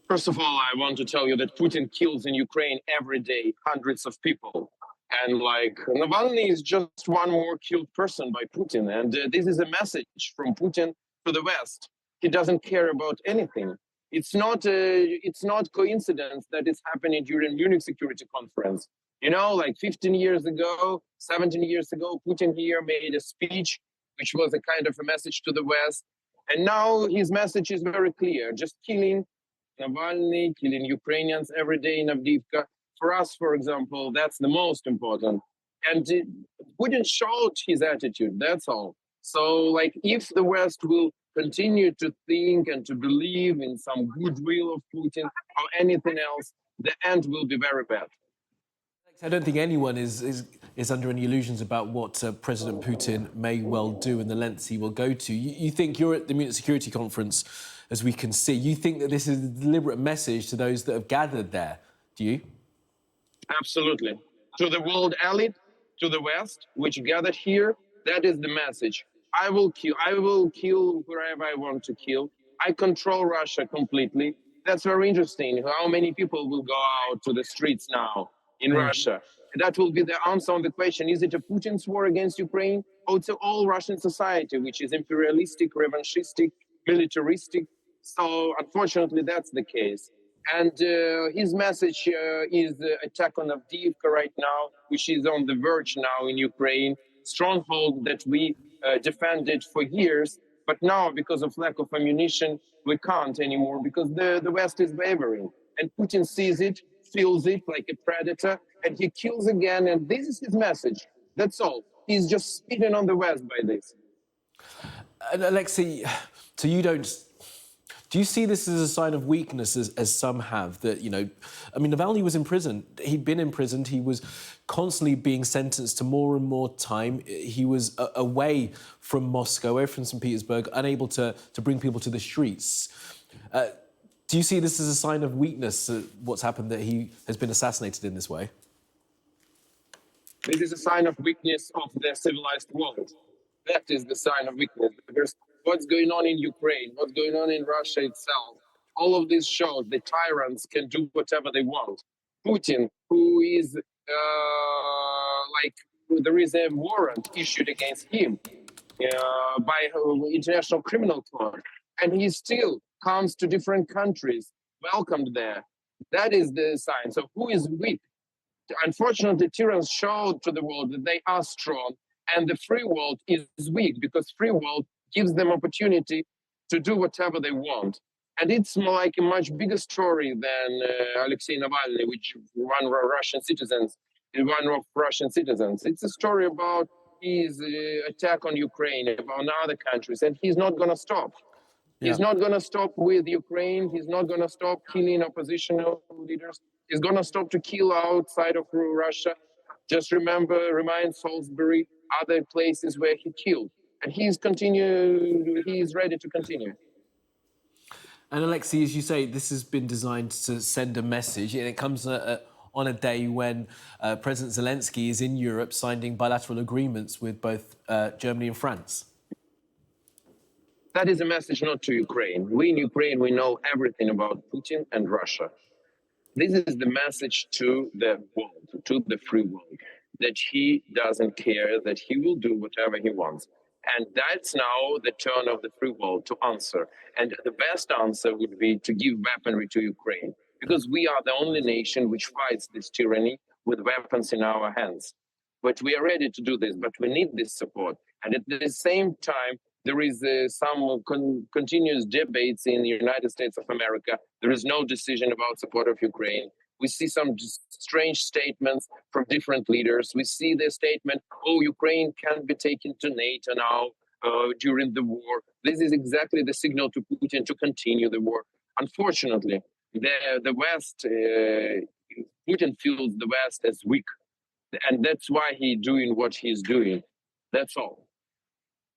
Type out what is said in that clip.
First of all, I want to tell you that Putin kills in Ukraine every day hundreds of people. And like Navalny is just one more killed person by Putin. And this is a message from Putin to the West. He doesn't care about anything. It's not coincidence that it's happening during Munich Security Conference. You know, like 15 years ago, 17 years ago, Putin here made a speech, which was a kind of a message to the West. And now his message is very clear, just killing Navalny, killing Ukrainians every day in Avdiivka. For us, for example, that's the most important. And Putin showed his attitude, that's all. So, like, if the West will continue to think and to believe in some goodwill of Putin or anything else, the end will be very bad. I don't think anyone is under any illusions about what President Putin may well do and the lengths he will go to. You think you're at the Munich Security Conference, as we can see. You think that this is a deliberate message to those that have gathered there, do you? Absolutely. To the world elite, to the West, which gathered here, that is the message. I will kill wherever I want to kill. I control Russia completely. That's very interesting. How many people will go out to the streets now in Russia? That will be the answer on the question, is it a Putin's war against Ukraine? Or it's all Russian society, which is imperialistic, revanchistic, militaristic. So unfortunately, that's the case. And his message is attack on Avdiivka right now, which is on the verge now in Ukraine, stronghold that we defended for years. But now, because of lack of ammunition, we can't anymore because the West is wavering. And Putin sees it, feels it like a predator, and he kills again. And this is his message. That's all. He's just spitting on the West by this. And Alexei, so do you see this as a sign of weakness, as some have? That, you know, I mean, Navalny was in prison. He'd been imprisoned. He was constantly being sentenced to more and more time. He was away from Moscow, away from St. Petersburg, unable to bring people to the streets. Do you see this as a sign of weakness, what's happened, that he has been assassinated in this way? This is a sign of weakness of the civilized world. That is the sign of weakness. Because what's going on in Ukraine, what's going on in Russia itself, all of this shows the tyrants can do whatever they want. Putin, who is there is a warrant issued against him by International Criminal Court, and he still comes to different countries, welcomed there. That is the sign. So who is weak? Unfortunately, tyrants showed to the world that they are strong, and the free world is weak because free world gives them opportunity to do whatever they want. And it's like a much bigger story than Alexei Navalny, which one of Russian citizens. It's a story about his attack on Ukraine, about other countries, and he's not going to stop. Yeah. He's not going to stop with Ukraine. He's not going to stop killing oppositional leaders. He's going to stop to kill outside of Russia. Just remind Salisbury, other places where he killed. And he's ready to continue. And Alexei, as you say, this has been designed to send a message, and it comes on a day when President Zelensky is in Europe signing bilateral agreements with both Germany and France. That is a message not to Ukraine. We in Ukraine, we know everything about Putin and Russia. This is the message to the world, to the free world, that he doesn't care, that he will do whatever he wants. And that's now the turn of the free world to answer. And the best answer would be to give weaponry to Ukraine, because we are the only nation which fights this tyranny with weapons in our hands. But we are ready to do this, but we need this support. And at the same time, there is some continuous debates in the United States of America. There is no decision about support of Ukraine. We see some strange statements from different leaders. We see the statement, oh, Ukraine can't be taken to NATO now during the war. This is exactly the signal to Putin to continue the war. Unfortunately, the West, Putin feels the West as weak. And that's why he's doing what he's doing. That's all.